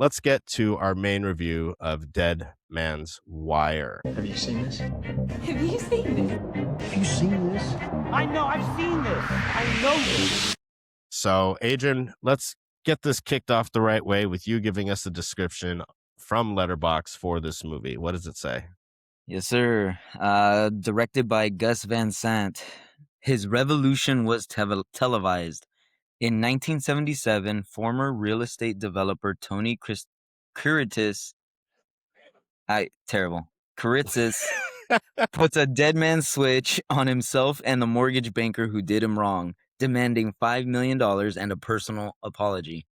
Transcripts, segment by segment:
let's get to our main review of Dead Man's Wire. Have you seen this? Have you seen this? Have you seen this? I know, I've seen this. I know this. So, Adrian, let's get this kicked off the right way with you giving us a description from Letterboxd for this movie. What does it say? Yes, sir. Directed by Gus Van Sant. His revolution was televised. In 1977, former real estate developer Tony Kuritis, Kuritis puts a dead man switch on himself and the mortgage banker who did him wrong, demanding $5 million and a personal apology.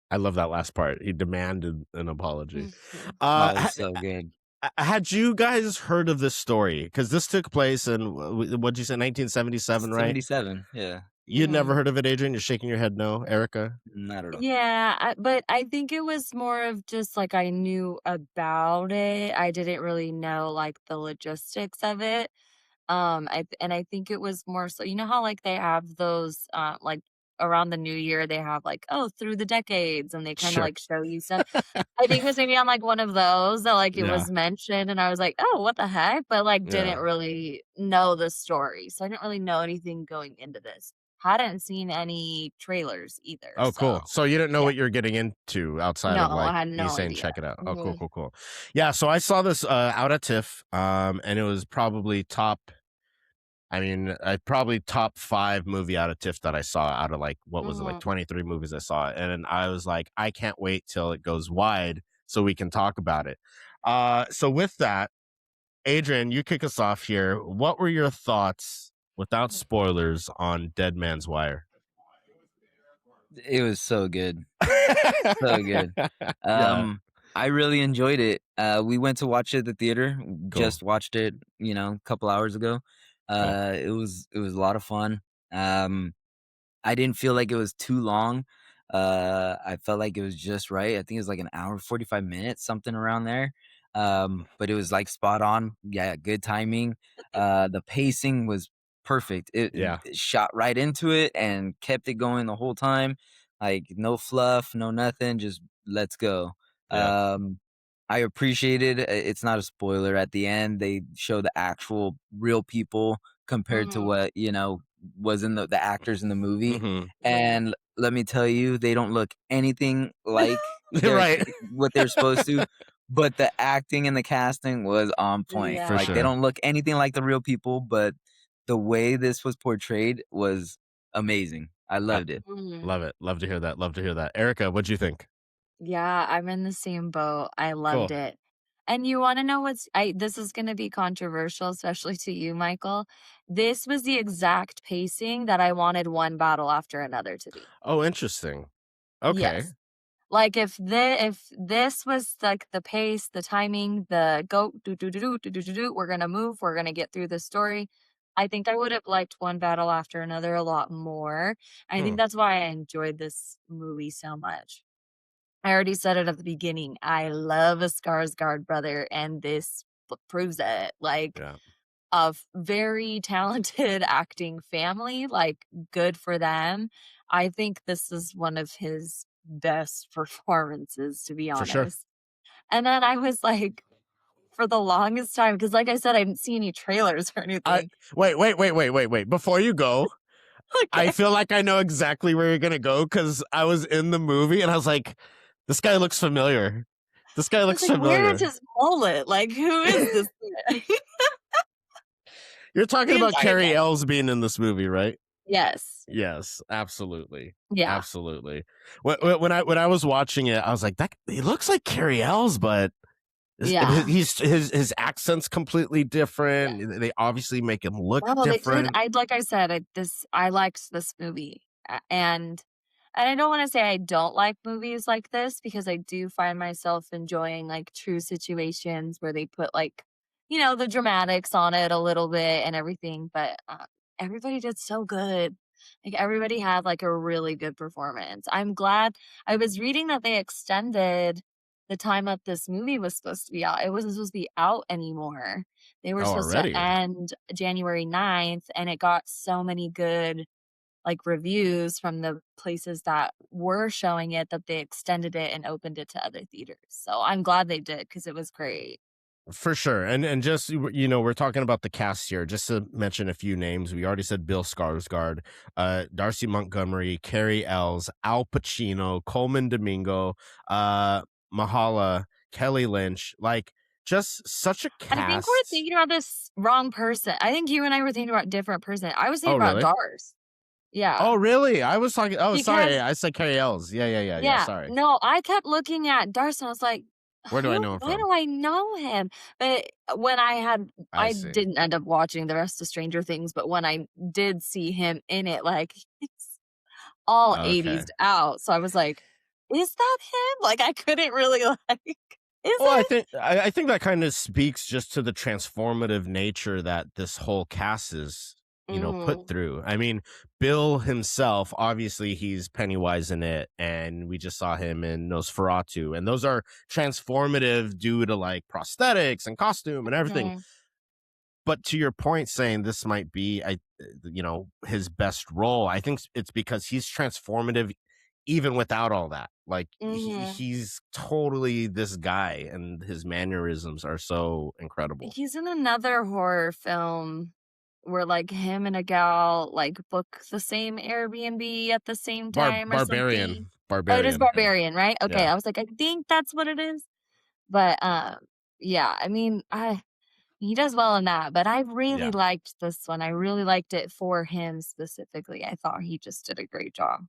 I love that last part. He demanded an apology. It's so good. Had you guys heard of this story? Because this took place in, what'd you say, 1977, right? 77, yeah. You'd never heard of it, Adrian? You're shaking your head no, Erica? Not at all. Yeah, but I think it was more of just like I knew about it. I didn't really know like the logistics of it. I think it was more so, you know how like they have those like around the new year they have like, oh, through the decades, and they kind of Sure. like show you stuff. I think it was maybe on like one of those that like it Yeah. was mentioned, and I was like, oh, what the heck? But like Yeah. didn't really know the story. So I didn't really know anything going into this. Hadn't seen any trailers either. Oh, cool. So you didn't know yeah. what you're getting into outside No, of I like had me no saying idea. check it out. Oh, cool, Mhm. cool, cool. Yeah, so I saw this out at TIFF, and it was probably top 5 movie out of TIFF that I saw out of like, what was it, like 23 movies I saw. And I was like, I can't wait till it goes wide so we can talk about it. So with that, Adrian, you kick us off here. What were your thoughts, without spoilers, on Dead Man's Wire? It was so good. So good. Yeah. I really enjoyed it. We went to watch it at the theater. Cool. Just watched it, a couple hours ago. It was a lot of fun. I didn't feel like it was too long. I felt like it was just right. I think it was like an hour, 45 minutes, something around there. But it was like spot on. Yeah, good timing. The pacing was perfect. It shot right into it and kept it going the whole time. Like no fluff, no nothing. Just let's go. Yeah. I appreciated it's not a spoiler. At the end, they show the actual real people compared to what was in the actors in the movie. And let me tell you, they don't look anything like Right. what they're supposed to. But the acting and the casting was on point. Yeah. For Like sure. they don't look anything like the real people, but the way this was portrayed was amazing. I loved it. Mhm. Love it. Love to hear that. Love to hear that. Erica, what'd you think? Yeah, I'm in the same boat. I loved Cool. it. And you want to know this is going to be controversial, especially to you, Michael. This was the exact pacing that I wanted one battle after another to be. Oh, interesting. Okay. Yes. Like if this was like the pace, the timing, the go do, we're gonna move, we're gonna get through the story. I think I would have liked one battle after another a lot more. I think that's why I enjoyed this movie so much. I already said it at the beginning. I love a Skarsgård brother, and this proves it. Like Yeah. a very talented acting family, like good for them. I think this is one of his best performances, to be For honest. sure. And then I was like, for the longest time, because like I said, I didn't see any trailers or anything. Wait. Before you go, I Okay. feel like I know exactly where you're gonna go because I was in the movie and I was like, this guy looks familiar. This guy I looks was like, familiar. where is his mullet? Like, who is this guy? You're talking The about entire Carrie time. Ells being in this movie, right? Yes. Yes, absolutely. Yeah. Absolutely. When I was watching it, I was like, that he looks like Carrie Ells, but Yeah. his accent's completely different. They obviously make him look Oh, they did. different. Like I said, I liked this movie, and I don't want to say I don't like movies like this because I do find myself enjoying like true situations where they put like, the dramatics on it a little bit and everything. But everybody did so good. Like everybody had like a really good performance. I'm glad. I was reading that they extended the time that this movie was supposed to be out. It wasn't supposed to be out anymore. They were Oh, supposed already? to end January 9th, and it got so many good like reviews from the places that were showing it that they extended it and opened it to other theaters. So I'm glad they did because it was great. For sure. And just, we're talking about the cast here. Just to mention a few names, we already said Bill Skarsgård, Darcy Montgomery, Carrie Ells, Al Pacino, Coleman Domingo, Mahala, Kelly Lynch. Like, just such a I think we're cast. thinking about this wrong person. I think you and I were thinking about a different person. I was Oh, thinking about really? Dars. Yeah. Oh, really? I was talking. Oh, sorry. Because I said Carrie Ells. Yeah. yeah, Sorry. no, I kept looking at Darcy and I was like, Where do I know him why from? do I know him? But when I I see. didn't end up watching the rest of Stranger Things, but when I did see him in it, like it's all Okay. 80s out. So I was like, is that him? Like I couldn't really like, is Well, it? I think that kind of speaks just to the transformative nature that this whole cast is, put Mhm. through. I mean, Bill himself, obviously he's Pennywise in it, and we just saw him in Nosferatu, and those are transformative due to like prosthetics and costume and everything. Mhm. But to your point, saying this might be, his best role, I think it's because he's transformative even without all that. Like Mhm. he's totally this guy, and his mannerisms are so incredible. He's in another horror film where like him and a gal like book the same Airbnb at the same time or something. Oh, it is Barbarian. Barbarian, right? Okay, Yeah. I was like, I think that's what it is. But yeah, I mean, I he does well in that, but I really Yeah, liked this one. I really liked it for him specifically. I thought he just did a great job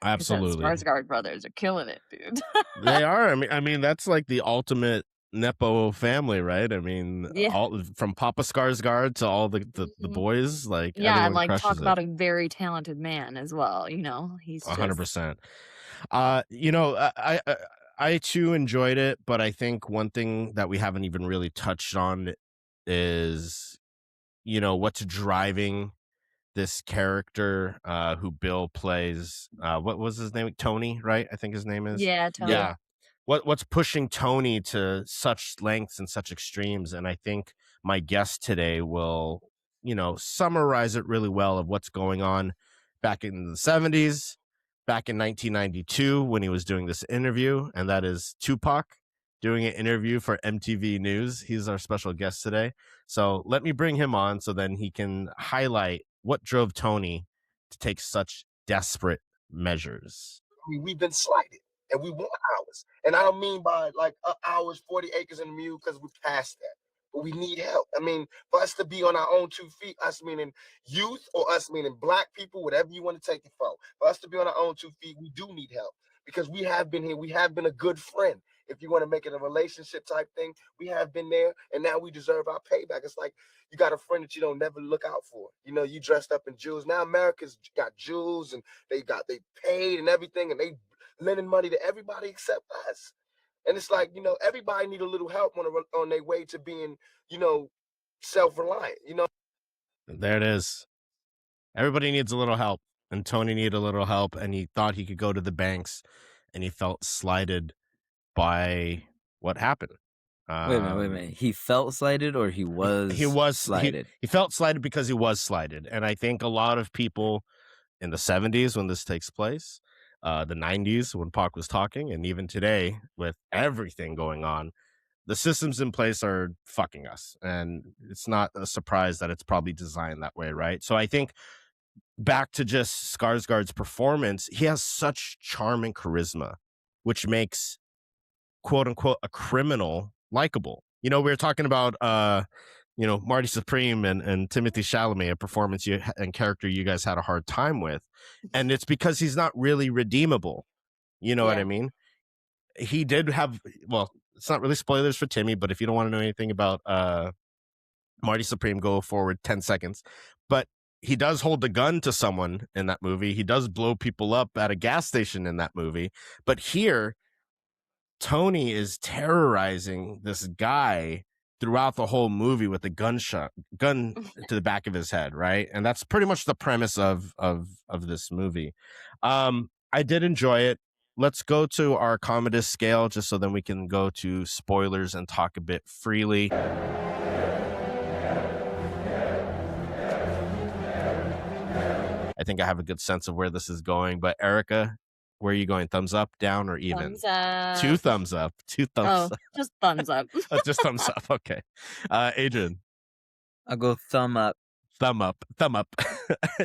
because those absolutely. Skarsgård brothers are killing it, dude. They are. I mean, that's like the ultimate Nepo family, right? I mean, Yeah. all from Papa Skarsgård to all the Mhm. boys, like Yeah, and everyone like talk crushes it. about a very talented man as well, he's just 100%. I too enjoyed it, but I think one thing that we haven't even really touched on is, what's driving this character who Bill plays. What was his name? Tony, right? I think his name is. yeah, Yeah. Tony. Yeah. What's pushing Tony to such lengths and such extremes? And I think my guest today will, summarize it really well of what's going on back in the 70s, back in 1992 when he was doing this interview, and that is Tupac doing an interview for MTV News. He's our special guest today. So let me bring him on so then he can highlight what drove Tony to take such desperate measures. We've been slighted and we want ours. And I don't mean by like hours, 40 acres in the mule, because we're past that. But we need help. I mean, for us to be on our own 2 feet, us meaning youth or us meaning black people, whatever you want to take it for us to be on our own 2 feet, we do need help because we have been here. We have been a good friend. If you want to make it a relationship type thing, we have been there and now we deserve our payback. It's like you got a friend that you don't never look out for. You dressed up in jewels. Now America's got jewels and they paid and everything and they lending money to everybody except us. And it's like, everybody need a little help on their way to being, self-reliant, There it is. Everybody needs a little help, and Tony needed a little help, and he thought he could go to the banks, and he felt slighted by what happened. Wait a minute. He felt slighted or he was slighted? He felt slighted because he was slighted, and I think a lot of people in the 70s when this takes place, the 90s when Pac was talking, and even today with everything going on, the systems in place are fucking us, and it's not a surprise that it's probably designed that way, right? So I think back to just Skarsgård's performance, he has such charm and charisma, which makes quote unquote a criminal likable. We were talking about Marty Supreme and Timothy Chalamet, a performance and character you guys had a hard time with, and it's because he's not really redeemable. You know what I Yeah. mean? He did have, well, it's not really spoilers for Timmy, but if you don't want to know anything about Marty Supreme, go forward 10 seconds. But he does hold the gun to someone in that movie. He does blow people up at a gas station in that movie. But here, Tony is terrorizing this guy throughout the whole movie with a gun to the back of his head, right? And that's pretty much the premise of this movie. I did enjoy it. Let's go to our Commodus scale just so then we can go to spoilers and talk a bit freely. I think I have a good sense of where this is going. But Erica, where are you going? Thumbs up, down, or even? Thumbs Two up. thumbs up. Two thumbs Oh, up. just thumbs up. Just thumbs up. Okay. Adrian. I'll go thumb up. Thumb up.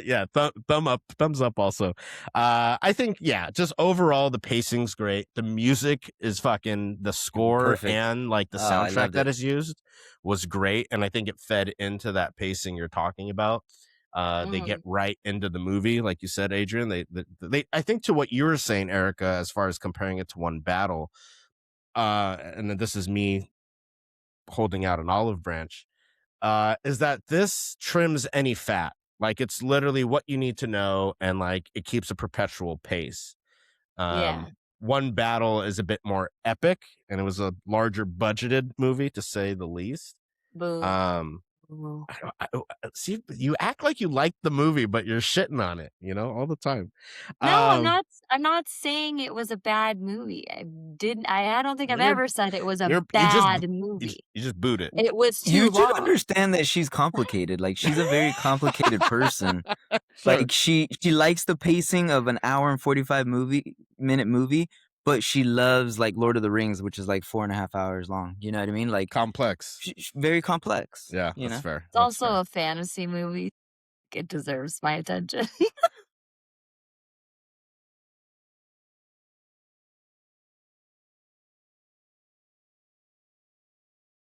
Yeah, thumb up, thumbs up also. I think, yeah, just overall the pacing's great. The music is fucking, the score Perfect. and like the Oh, I soundtrack loved that it. is used was great, and I think it fed into that pacing you're talking about. They get right into the movie, like you said, Adrian. They I think, to what you were saying, Erica, as far as comparing it to one battle, and then this is me holding out an olive branch, is that this trims any fat. Like, it's literally what you need to know, and like it keeps a perpetual pace. Yeah. One battle is a bit more epic, and it was a larger budgeted movie, to say the least. Boo. Um, Boo. See, you act like you like the movie, but you're shitting on it, all the time. No, I'm not saying it was a bad movie. I don't think I've You're ever said it was a you bad movie. just boot it. It was too You should long. understand that she's complicated. Like, she's a very complicated person. Sure. Like, she likes the pacing of an hour and 45-minute movie, but she loves like Lord of the Rings, which is like 4.5 hours long. You know what I mean? Like, Complex. very complex. Yeah, you that's know? fair. It's also a fantasy movie. It deserves my attention.